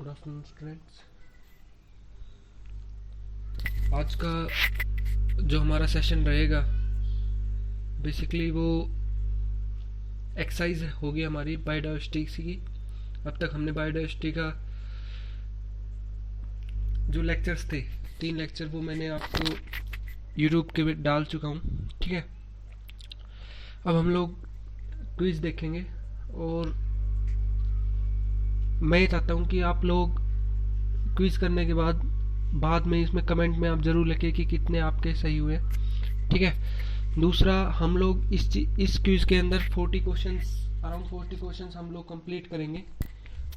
Good afternoon students. आज का जो हमारा सेशन रहेगा बेसिकली वो एक्सरसाइज होगी हमारी बायोडाइवर्सिटी की। अब तक हमने बायोडाइवर्सिटी का जो लेक्चर्स थे 3 लेक्चर वो मैंने आपको यूट्यूब के डाल चुका हूँ, ठीक है। अब हम लोग क्विज देखेंगे और मैं ये चाहता हूँ कि आप लोग क्विज करने के बाद में इसमें कमेंट में आप ज़रूर लिखें कि कितने आपके सही हुए, ठीक है। दूसरा, हम लोग इस क्विज के अंदर 40 क्वेश्चंस अराउंड 40 क्वेश्चंस हम लोग कंप्लीट करेंगे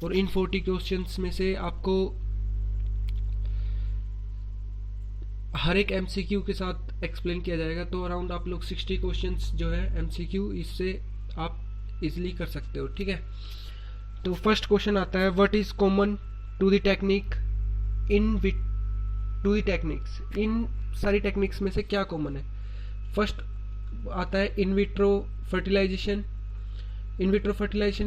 और इन 40 क्वेश्चंस में से आपको हर एक एमसीक्यू के साथ एक्सप्लेन किया जाएगा। तो अराउंड आप लोग 60 क्वेश्चंस जो है एमसीक्यू इससे आप इजीली कर सकते हो, ठीक है। तो फर्स्ट क्वेश्चन आता है, what is common to the technique in सारी टेक्निक्स में से क्या कॉमन है। फर्स्ट आता है in vitro fertilisation,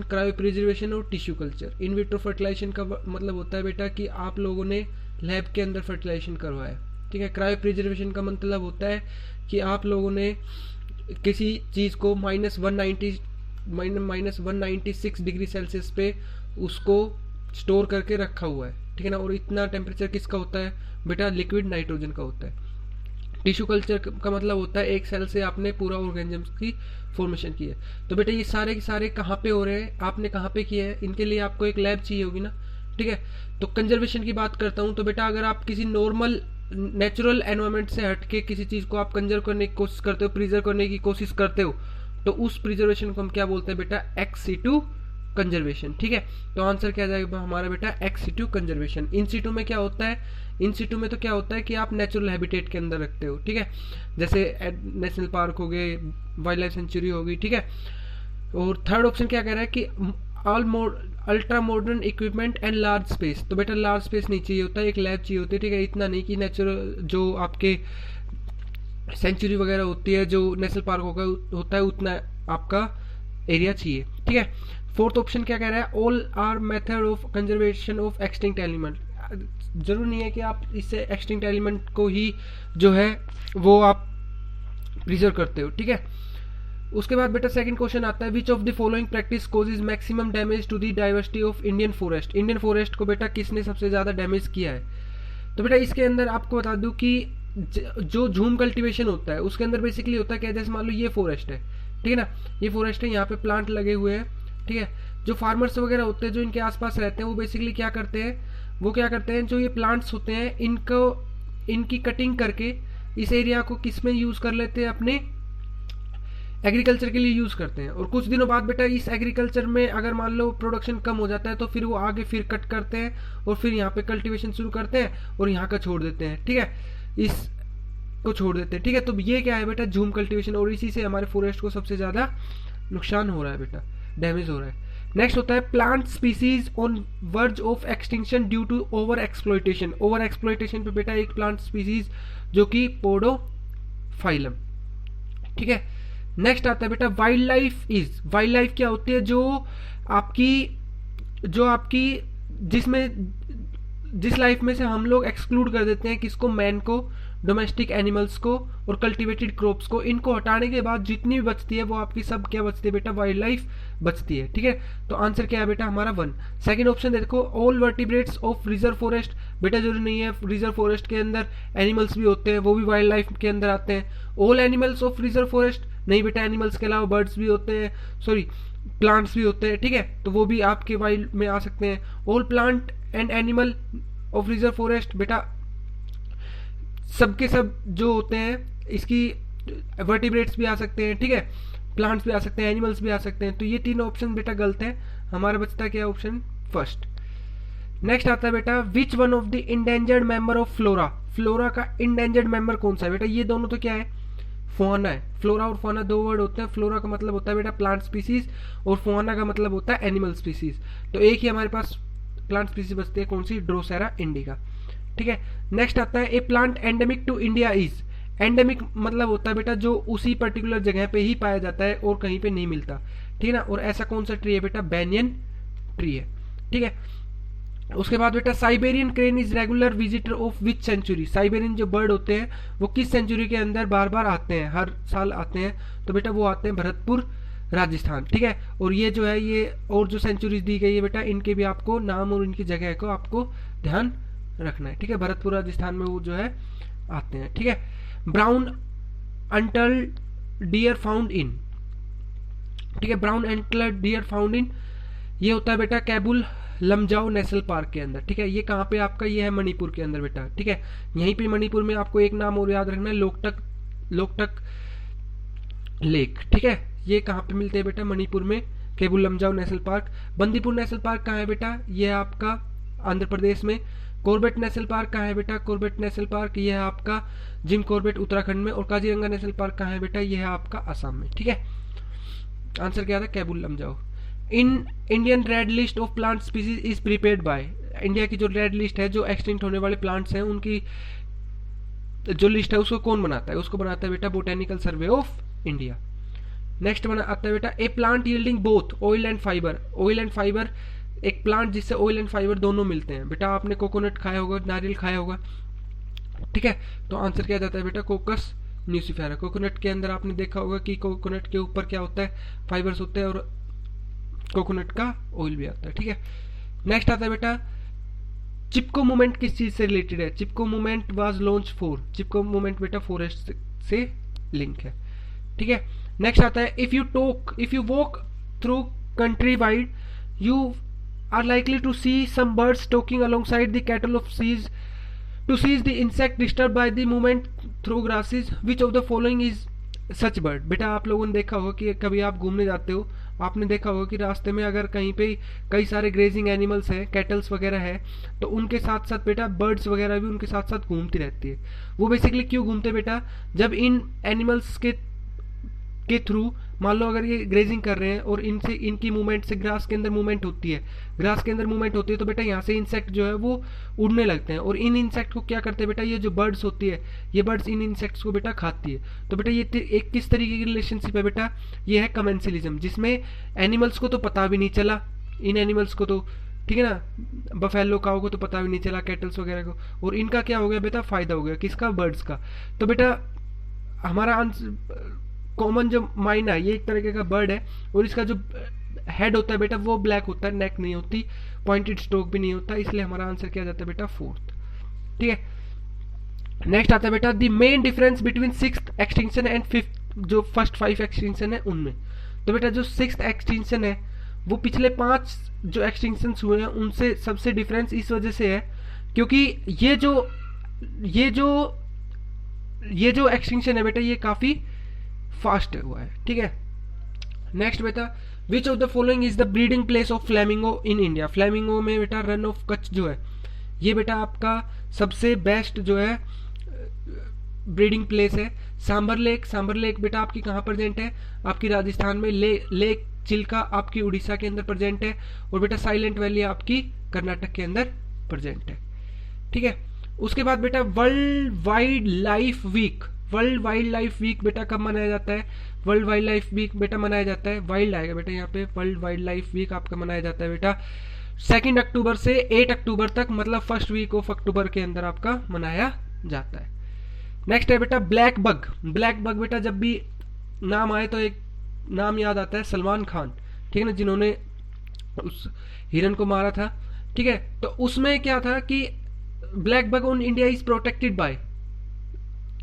cryopreservation और tissue culture. In vitro fertilisation का मतलब होता है बेटा कि आप लोगों ने लैब के अंदर फर्टिलाइजेशन करवाया, ठीक है। क्रायो प्रिजर्वेशन का मतलब होता है कि आप लोगों ने किसी चीज़ को -196 डिग्री सेल्सियस पे उसको स्टोर करके रखा हुआ है, ठीक है ना। और इतना टेम्परेचर किसका होता है बेटा, लिक्विड नाइट्रोजन का होता है। टिश्यू कल्चर का मतलब होता है एक सेल से आपने पूरा ऑर्गेनिज्म की फॉर्मेशन की है। तो बेटा ये सारे के सारे कहाँ पे हो रहे हैं, आपने कहाँ पे किए हैं, इनके लिए आपको एक लैब चाहिए होगी ना, ठीक है। तो कंजर्वेशन की बात करता हूँ तो बेटा अगर आप किसी नॉर्मल नेचुरल एनवायरनमेंट से हट के किसी चीज़ को आप कंजर्व करने की कोशिश करते हो, प्रिजर्व करने की कोशिश करते हो, तो उस प्रिजर्वेशन को हम क्या बोलते हैं बेटा, एक्स सीटू कंजर्वेशन, ठीक है। तो आंसर क्या जाएगा हमारा बेटा, ex situ conservation. In situ में क्या होता है, इन सीटू में तो क्या होता है कि आप नेचुरल हैबिटेट के अंदर रखते हो, ठीक है। जैसे नेशनल पार्क हो गए, वाइल्ड लाइफ सेंचुरी होगी, ठीक है। और थर्ड ऑप्शन क्या कह रहा है कि ultra modern equipment and large space. तो बेटा लार्ज स्पेस नहीं चाहिए होता है, एक लैब चाहिए होती है, ठीक है। इतना नहीं कि नेचुरल जो आपके सेंचुरी वगैरह होती है, जो नेशनल पार्क होता है उतना आपका एरिया चाहिए, ठीक है। फोर्थ ऑप्शन क्या कह रहा है, all are method of conservation of extinct element. जरूर नहीं है कि आप इससे एक्सटिंक्ट एलिमेंट को ही जो है वो आप प्रिजर्व करते हो, ठीक है। उसके बाद बेटा सेकंड क्वेश्चन आता है, which of the following practice causes maximum damage to the diversity of Indian forest. Indian forest को बेटा किसने सबसे ज्यादा डैमेज किया है। तो बेटा इसके अंदर आपको बता दूं कि जो झूम कल्टीवेशन होता है उसके अंदर बेसिकली होता है क्या, जैसे मान लो ये फॉरेस्ट है, ठीक है ना, ये फॉरेस्ट है, यहाँ पे प्लांट लगे हुए हैं, ठीक है। जो फार्मर्स वगैरह होते हैं जो इनके आसपास रहते हैं वो बेसिकली क्या करते हैं, जो ये प्लांट्स होते हैं इनकी कटिंग करके इस एरिया को किस में यूज कर लेते हैं, अपने एग्रीकल्चर के लिए यूज करते हैं। और कुछ दिनों बाद बेटा इस एग्रीकल्चर में अगर मान लो प्रोडक्शन कम हो जाता है तो फिर वो आगे फिर कट करते हैं और फिर यहाँ पे कल्टीवेशन शुरू करते हैं और यहाँ का छोड़ देते हैं, ठीक है, इस को छोड़ देते हैं, ठीक है। तो ये क्या है बेटा, झूम कल्टीवेशन, और इसी से हमारे फॉरेस्ट को सबसे ज्यादा नुकसान हो रहा है बेटा, डैमेज हो रहा है। नेक्स्ट होता है plant species on verge of extinction due to over exploitation. Over exploitation पे बेटा एक प्लांट स्पीसीज जो कि पोडोफाइलम, ठीक है। नेक्स्ट आता है बेटा वाइल्ड लाइफ क्या होती है, जो आपकी जिस लाइफ में से हम लोग एक्सक्लूड कर देते हैं किसको, मैन को, डोमेस्टिक एनिमल्स को और कल्टीवेटेड क्रॉप्स को, इनको हटाने के बाद जितनी भी बचती है वो आपकी सब क्या बचती है बेटा, वाइल्ड लाइफ बचती है, ठीक है। तो आंसर क्या है बेटा हमारा 1। सेकंड ऑप्शन देखो, all vertebrates of reserve forest. बेटा जरूरी नहीं है, रिजर्व फॉरेस्ट के अंदर एनिमल्स भी होते हैं, वो भी वाइल्ड लाइफ के अंदर आते हैं। All animals of reserve forest नहीं बेटा, एनिमल्स के अलावा बर्ड्स भी होते हैं, प्लांट्स भी होते हैं, ठीक है, तो वो भी आपके वाइल्ड में आ सकते हैं। All plant and animal of reserve forest, बेटा सबके सब जो होते हैं इसकी वर्टिब्रेट्स भी आ सकते हैं, ठीक है, प्लांट्स भी आ सकते हैं, एनिमल्स भी आ सकते हैं। तो ये 3 ऑप्शन बेटा गलत है, हमारा बचता क्या ऑप्शन फर्स्ट। नेक्स्ट आता है बेटा, विच one of the endangered member of flora. Flora का इंडेंजर्ड मेंबर कौन सा है बेटा, ये दोनों तो क्या है, फोना है। फ्लोरा और फोना 2 वर्ड होते हैं, फ्लोरा का मतलब होता है बेटा प्लांट स्पीसीज और फोना का मतलब होता है एनिमल स्पीसीज। तो एक ही हमारे पास प्लांट स्पीसीज बचती है, कौन सी, ड्रोसेरा इंडिका, ठीक है। नेक्स्ट आता है, a plant endemic to India is. Endemic मतलब होता है बेटा जो उसी पर्टिकुलर जगह पे ही पाया जाता है और कहीं पे नहीं मिलता, ठीक है ना। और ऐसा कौन सा ट्री है बेटा, बैनियन ट्री है, ठीक है। उसके बाद बेटा Siberian crane is regular visitor of which sanctuary, Siberian जो बर्ड होते हैं वो किस सेंचुरी के अंदर बार बार आते हैं, हर साल आते हैं, तो बेटा वो आते हैं भरतपुर राजस्थान, ठीक है। और ये जो है ये और जो सेंचुरीज दी गई है बेटा इनके भी आपको नाम और इनकी जगह को आपको ध्यान रखना है, ठीक है। भरतपुर राजस्थान में वो जो है आते हैं, ठीक है। Brown antler deer found in, ठीक है, brown antler deer found in, ये होता है बेटा कैबुल लमजाओ नेशनल पार्क के अंदर, ठीक है। ये कहाँ पे आपका, ये है मणिपुर के अंदर बेटा, ठीक है। यहीं पे मणिपुर में आपको एक नाम और याद रखना है, लोकटक लेक, ठीक है। ये कहाँ पे मिलते हैं बेटा, मणिपुर में Keibul Lamjao national park. Bandipur national park कहाँ है बेटा, ये है आपका आंध्र प्रदेश में। कॉर्बेट नेशनल पार्क कहाँ है बेटा, कॉर्बेट नेशनल पार्क ये है आपका जिम कॉर्बेट उत्तराखंड में। और काजीरंगा नेशनल पार्क कहाँ है बेटा, ये है आपका असम में, ठीक है। आंसर क्या था, Keibul Lamjao. In Indian red list of plant species is prepared by, India की जो रेड लिस्ट है जो एक्सटिंक्ट होने वाले प्लांट्स हैं उनकी जो लिस्ट है उसको कौन बनाता है, उसको बनाता है बेटा botanical survey of India. Next बना आता है बेटा a plant yielding both oil and fibre, oil and fibre, एक प्लांट जिससे ऑयल एंड फाइबर दोनों मिलते हैं। बेटा आपने कोकोनट खाया होगा, नारियल खाया होगा, ठीक है। तो आंसर क्या जाता है बेटा, कोकस न्यूसिफेरा। कोकोनट के अंदर आपने देखा होगा कि कोकोनट के ऊपर क्या होता है, फाइबर्स होते हैं और कोकोनट का ऑयल भी आता है, ठीक है। नेक्स्ट आता है बेटा चिपको मूवमेंट किस चीज से रिलेटेड है, Chipko movement was launch for, Chipko movement बेटा फॉरेस्ट से लिंक है, ठीक है। नेक्स्ट आता है if you walk through countrywide you are likely to see some birds talking alongside the cattle of seize to seize the insect disturb by the movement through grasses, which of the following is such bird. बेटा आप लोगों ने देखा होगा कि कभी आप घूमने जाते हो, आपने देखा होगा कि रास्ते में अगर कहीं पे कई सारे ग्रेजिंग एनिमल्स हैं, कैटल्स वगैरह है, तो उनके साथ साथ बेटा बर्ड्स वगैरह भी उनके साथ साथ घूमती रहती है। वो बेसिकली क्यों घूमते बेटा, जब इन एनिमल्स के थ्रू मान लो अगर ये ग्रेजिंग कर रहे हैं और इनसे इनकी मूवमेंट से ग्रास के अंदर मूवमेंट होती है, ग्रास के अंदर मूवमेंट होती है तो बेटा यहाँ से इंसेक्ट जो है वो उड़ने लगते हैं और इन इंसेक्ट को क्या करते हैं बेटा, ये जो बर्ड्स होती है ये बर्ड्स इन इंसेक्ट्स को बेटा खाती है। तो बेटा ये एक किस तरीके की रिलेशनशिप है बेटा, ये है कमेंसिलिज्म, जिसमें एनिमल्स को तो पता भी नहीं चला, इन एनिमल्स को तो, ठीक है ना, बफेलो काऊ को तो पता भी नहीं चला, कैटल्स वगैरह को, और इनका क्या हो गया बेटा, फायदा हो गया किसका, बर्ड्स का। तो बेटा हमारा आंसर कॉमन जो माइना है ये एक तरीके का बर्ड है और इसका जो हेड होता है बेटा वो ब्लैक होता है, नेक नहीं होती, पॉइंटेड स्टोक भी नहीं होता, इसलिए हमारा आंसर क्या जाता है बेटा फोर्थ, ठीक है। नेक्स्ट आता है बेटा the main difference between sixth extinction and fifth, जो फर्स्ट 5 एक्सटिंक्शन है उनमें। तो बेटा जो सिक्स्थ एक्सटिंक्शन है वो पिछले 5 जो एक्सटिंक्शन हुए हैं उनसे सबसे डिफरेंस इस वजह से है क्योंकि ये जो एक्सटिंक्शन है बेटा ये काफी फास्ट हुआ है, ठीक है। नेक्स्ट बेटा which of the following is the breeding place of flamingo in India. Flamingo में बेटा रन ऑफ कच्छ जो है ये बेटा आपका सबसे बेस्ट जो है ब्रीडिंग प्लेस है। सांबर लेक बेटा आपकी कहाँ प्रेजेंट है, आपकी राजस्थान में। लेक चिल्का आपकी उड़ीसा के अंदर प्रेजेंट है और बेटा साइलेंट वैली आपकी कर्नाटक के अंदर प्रेजेंट है, ठीक है। उसके बाद बेटा वर्ल्ड वाइल्ड लाइफ वीक बेटा कब मनाया जाता है, वर्ल्ड वाइल्ड लाइफ वीक बेटा मनाया जाता है, वाइल्ड आएगा बेटा यहाँ पे, वर्ल्ड वाइल्ड लाइफ वीक आपका मनाया जाता है बेटा 2 अक्टूबर से 8 अक्टूबर तक, मतलब फर्स्ट वीक ऑफ अक्टूबर के अंदर आपका मनाया जाता है। नेक्स्ट है बेटा ब्लैक बग बेटा जब भी नाम आए तो एक नाम याद आता है सलमान खान, ठीक है ना, जिन्होंने उस हिरन को मारा था, ठीक है। तो उसमें क्या था कि black bug on India is protected by,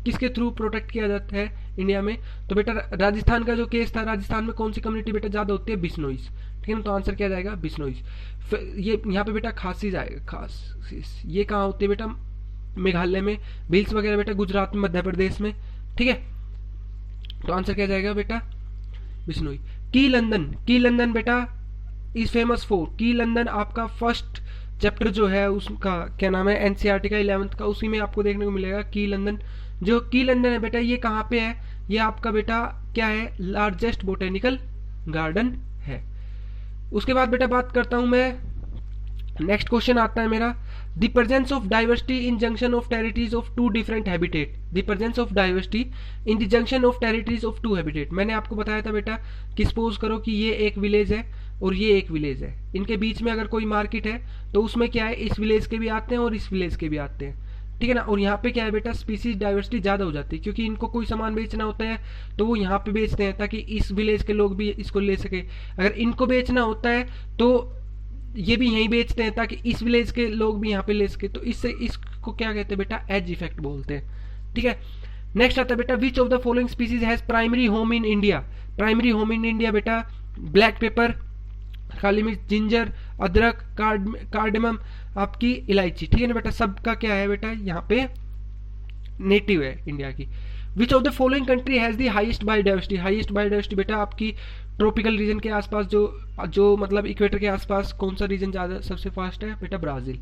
किसके थ्रू प्रोटेक्ट किया जाता है इंडिया में, तो बेटा राजस्थान का जो केस था, राजस्थान में कौन सी कम्युनिटी बेटा ज्यादा होती है, बिश्नोईज, ठीक है ना। तो आंसर क्या जाएगा, बिश्नोईज। ये यहाँ पे बेटा खासी जाएगा, खास ये कहाँ होती है बेटा, मेघालय में। भील्स वगैरह बेटा गुजरात में, मध्य प्रदेश में, ठीक है। तो आंसर क्या जाएगा बेटा, बिश्नोई। की लंदन बेटा इज फेमस फॉर, की लंदन आपका फर्स्ट चैप्टर जो है उसका क्या नाम है, एनसीईआरटी का 11th का, उसी में आपको देखने को मिलेगा की लंदन। जो की लंदन है बेटा ये कहाँ पे है, ये आपका बेटा क्या है, लार्जेस्ट बोटेनिकल गार्डन है। उसके बाद बेटा बात करता हूं मैं नेक्स्ट क्वेश्चन आता है मेरा, the presence of diversity in junction of territories of two different habitat, the presence of diversity in the junction of territories of two habitat. मैंने आपको बताया था बेटा कि सपोज करो कि ये एक विलेज है और ये एक विलेज है, इनके बीच में अगर कोई मार्केट है तो उसमें क्या है, इस विलेज के भी आते हैं और इस विलेज के भी आते हैं, ठीक है ना। और यहाँ पे क्या है बेटा, स्पीसीज डाइवर्सिटी ज़्यादा हो जाती है, क्योंकि इनको कोई सामान बेचना होता है तो वो यहाँ पे बेचते हैं ताकि इस विलेज के लोग भी इसको ले सके। अगर इनको बेचना होता है तो ये भी यहीं बेचते हैं ताकि इस विलेज के लोग भी यहाँ पे ले सके। तो इससे इसको क्या कहते हैं बेटा, एज इफेक्ट बोलते हैं, ठीक है। नेक्स्ट आता है बेटा, which of the following species has primary home in India. Primary home in India बेटा, ब्लैक पेपर, काली मिर्च, जिंजर, अदरक, कार्डमम, आपकी इलायची, ठीक है ना बेटा। सबका क्या है बेटा, यहाँ पे नेटिव है इंडिया की। विच of the following country has the highest biodiversity. Highest biodiversity बेटा आपकी ट्रॉपिकल रीजन के आसपास, जो मतलब इक्वेटर के आसपास कौन सा रीजन ज़्यादा सबसे फास्ट है बेटा, ब्राजील।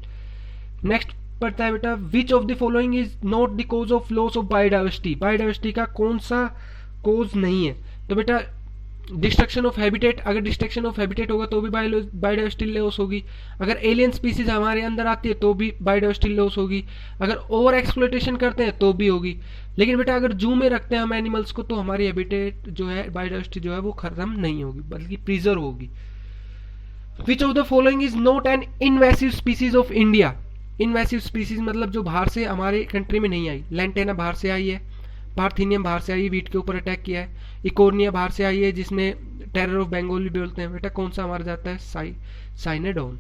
नेक्स्ट पढ़ता है बेटा, which of the following is not the cause of loss of biodiversity. Biodiversity का कौन सा कॉज नहीं है, तो बेटा डिस्ट्रक्शन ऑफ हैबिटेट। अगर डिस्ट्रक्शन ऑफ हैबिटेट होगा तो भी बायोडाइवर्सिटी लॉस होगी। अगर एलियन स्पीसीज हमारे अंदर आती है तो भी बायोडाइवर्सिटी लॉस होगी। अगर ओवर एक्सप्लॉइटेशन करते हैं तो भी होगी। लेकिन बेटा अगर जू में रखते हैं हम एनिमल्स को तो हमारी हैबिटेट जो है, बायोडाइवर्सिटी जो है वो खत्म नहीं होगी बल्कि प्रिजर्व होगी। विच of the following is not an invasive species of India. Invasive species मतलब जो बाहर से हमारे कंट्री में नहीं आई। लैंटेना बाहर से आई है, पार्थेनियम बाहर से आई है, वीट के ऊपर अटैक किया है। इकोर्निया बाहर से आई है जिसने टेरर ऑफ बंगाल भी बोलते हैं। बेटा कौन सा हमारा जाता है, साइनेडोन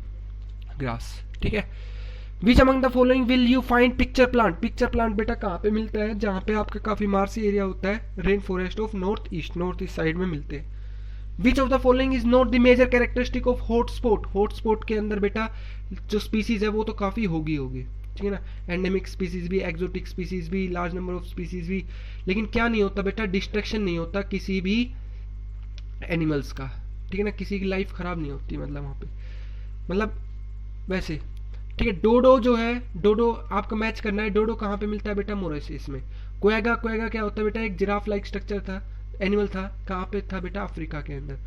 ग्रास, ठीक है। Which among the following will you find pitcher plant. Pitcher plant बेटा कहाँ पे मिलता है, जहाँ पे आपका काफी मार्सी एरिया होता है, rain forest of north east side में मिलते हैं। Which of the following is not the major characteristic of hotspot. Hotspot के अंदर बेटा जो स्पीसीज है वो तो काफी होगी, ठीक है ना। एंडेमिक स्पीसीज भी, एक्सोटिक स्पीसीज भी, लार्ज नंबर ऑफ स्पीसीज भी। लेकिन क्या नहीं होता बेटा, डिस्ट्रक्शन नहीं होता किसी भी एनिमल्स का, ठीक है ना। किसी की लाइफ खराब नहीं होती, मतलब वहाँ पे, मतलब वैसे, ठीक है। डोडो जो है, डोडो आपका मैच करना है। डोडो कहाँ पे मिलता है बेटा, मोरेसिस में। क्वेगा, क्वेगा क्या होता है बेटा, एक जिराफ लाइक स्ट्रक्चर था, एनिमल था। कहाँ पे था बेटा, अफ्रीका के अंदर।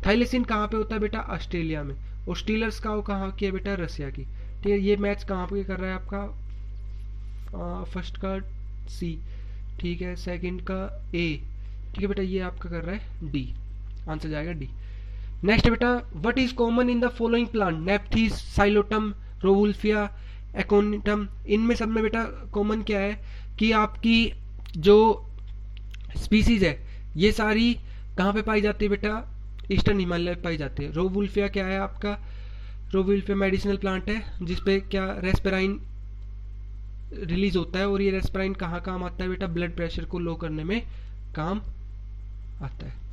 थाइलेसिन कहाँ पे होता है बेटा, ऑस्ट्रेलिया में। और स्टीलर्स का कहाँ की है बेटा, रसिया की, ठीक है। ये मैच कहाँ पे कर रहा है आपका, फर्स्ट का सी, ठीक है, सेकंड का ए, ठीक है बेटा। ये आपका कर रहा है डी, आंसर जाएगा डी। नेक्स्ट बेटा, what is common in the following plant. Nepenthes, Psilotum, Rauvolfia, Aconitum. इनमें सब में बेटा कॉमन क्या है कि आपकी जो स्पीसीज है ये सारी कहाँ पे पाई जाती है बेटा, ईस्टर्न हिमालय में पाई जाती है। रोवुल्फिया क्या है आपका, रोवुल्फिया मेडिसिनल प्लांट है जिसपे क्या रेस्पेराइन रिलीज होता है। और ये रेस्पेराइन कहाँ काम आता है बेटा, ब्लड प्रेशर को लो करने में काम आता है।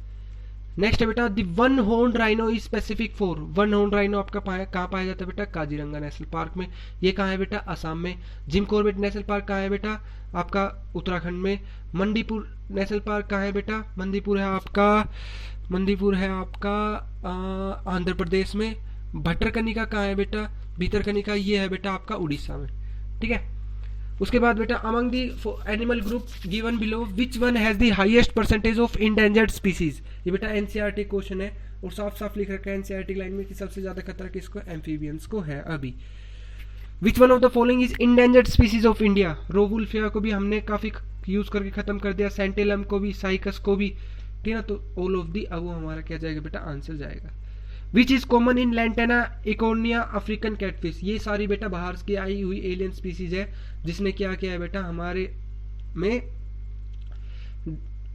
नेक्स्ट है बेटा, the one horn rhino is specific for. One horn rhino आपका कहाँ पाया जाता है बेटा, काजीरंगा नेशनल पार्क में। ये कहाँ है बेटा, असम में। जिम कॉर्बेट नेशनल पार्क कहाँ है बेटा, आपका उत्तराखंड में। मंदीपुर नेशनल पार्क कहाँ है बेटा, मंदीपुर है आपका आंध्र प्रदेश में। भट्टरकनिका कहाँ है बेटा, भीतरकनिका ये है बेटा आपका उड़ीसा में, ठीक है। उसके बाद बेटा, among the animal group given below which one has the highest percentage of endangered species. ये बेटा एनसीईआरटी क्वेश्चन है और साफ साफ लिख रखा है एनसीईआरटी लाइन में कि सबसे ज्यादा खतरा किसको, एम्फीबियंस को है अभी। Which one of the following is endangered species of India. Rauvolfia को भी हमने काफी यूज करके खत्म कर दिया, सेंटेलम को भी, साइकस को भी, ठीक है ना। तो ऑल ऑफ दी अब हमारा क्या जाएगा बेटा, आंसर जाएगा। Which is common in lantana, Eichhornia, African catfish. ये सारी बेटा बाहर की आई हुई एलियन स्पीसीज है जिसने क्या किया है बेटा, हमारे में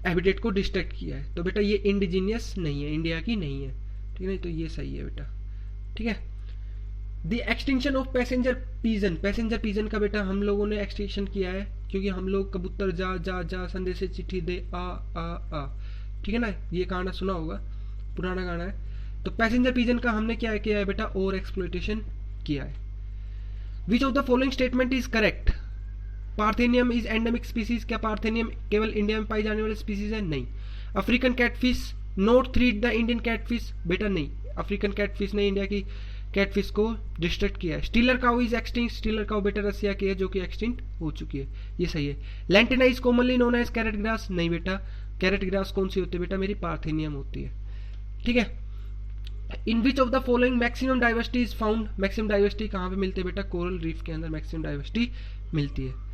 हैबिटेट को डिस्ट्रक्ट किया है। तो बेटा ये इंडिजीनियस नहीं है, इंडिया की नहीं है, ठीक है। तो ये सही है बेटा, ठीक है। The extinction of passenger pigeon. Passenger pigeon का बेटा हम लोगों ने एक्सटिंक्शन किया है क्योंकि हम लोग कबूतर जा जा जा संदेश से चिट्ठी दे आ आ आ, ठीक है ना। ये गाना सुना होगा, पुराना गाना है। तो पैसेंजर पीजन का हमने क्या किया है बेटा, ओवर एक्सप्लॉइटेशन किया है। Which of the following statement is correct. Parthenium is endemic species. क्या पार्थेनियम केवल इंडिया में पाई जाने वाली स्पीसीज है, नहीं। African catfish not threat the Indian catfish, बेटा नहीं। अफ्रीकन कैटफिश ने इंडिया की कैटफिश को डिस्ट्रक्ट किया है। Stealer cow is extinct. Stealer cow बेटा रसिया की है जो कि एक्सटिंक्ट हो चुकी है, ये सही है। Lantana is commonly known as carrot grass, नहीं बेटा। कैरेट ग्रास कौन सी होती है बेटा, मेरी पार्थेनियम होती है, ठीक है। In which of the following maximum diversity is found, maximum diversity कहाँ पे मिलती है बेटा, कोरल रीफ के अंदर मैक्सिमम डाइवर्सिटी मिलती है।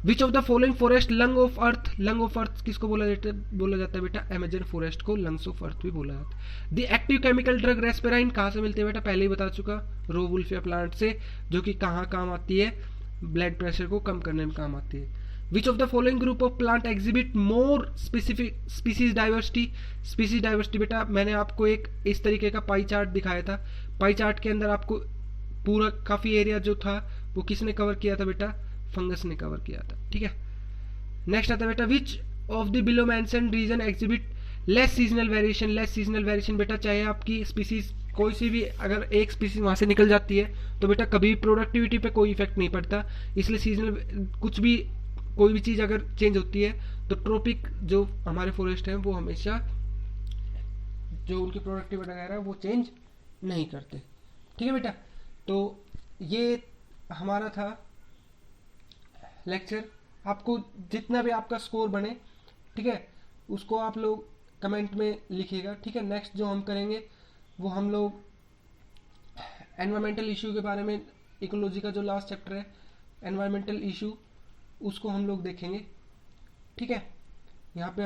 Which of the following forest lung of earth, lung of earth किसको बोला जाता है बेटा, अमेजन फॉरेस्ट को लंग्स ऑफ अर्थ भी बोला जाता है। द एक्टिव केमिकल ड्रग रेस्पेराइन कहाँ से मिलती है बेटा, पहले ही बता चुका, रोवुल्फिया प्लांट से, जो कि कहाँ काम आती है, ब्लड प्रेशर को कम करने में काम आती है। Which of the following group of plant exhibit more specific species diversity, species diversity बेटा मैंने आपको एक इस तरीके का पाई चार्ट दिखाया था, पाई चार्ट के अंदर आपको पूरा काफी एरिया जो था वो किसने कवर किया था बेटा, फंगस ने कवर किया था, ठीक है। नेक्स्ट आता है बेटा, which of the below mentioned region exhibit less seasonal variation, less seasonal variation बेटा चाहे आपकी स्पीसीज कोई सी भी अगर एक स्पीसीज वहां से निकल जाती है तो बेटा कभी प्रोडक्टिविटी पे कोई इफेक्ट नहीं पड़ता, इसलिए सीजनल कुछ भी कोई भी चीज अगर चेंज होती है तो ट्रॉपिक जो हमारे फॉरेस्ट हैं वो हमेशा जो उनकी प्रोडक्टिविटी वगैरह है वो चेंज नहीं करते, ठीक है बेटा। तो ये हमारा था लेक्चर, आपको जितना भी आपका स्कोर बने, ठीक है, उसको आप लोग कमेंट में लिखिएगा, ठीक है। नेक्स्ट जो हम करेंगे वो हम लोग एनवायरमेंटल इशू के बारे में, इकोलॉजी का जो लास्ट चैप्टर है एनवायरमेंटल इशू, उसको हम लोग देखेंगे, ठीक है। यहाँ पे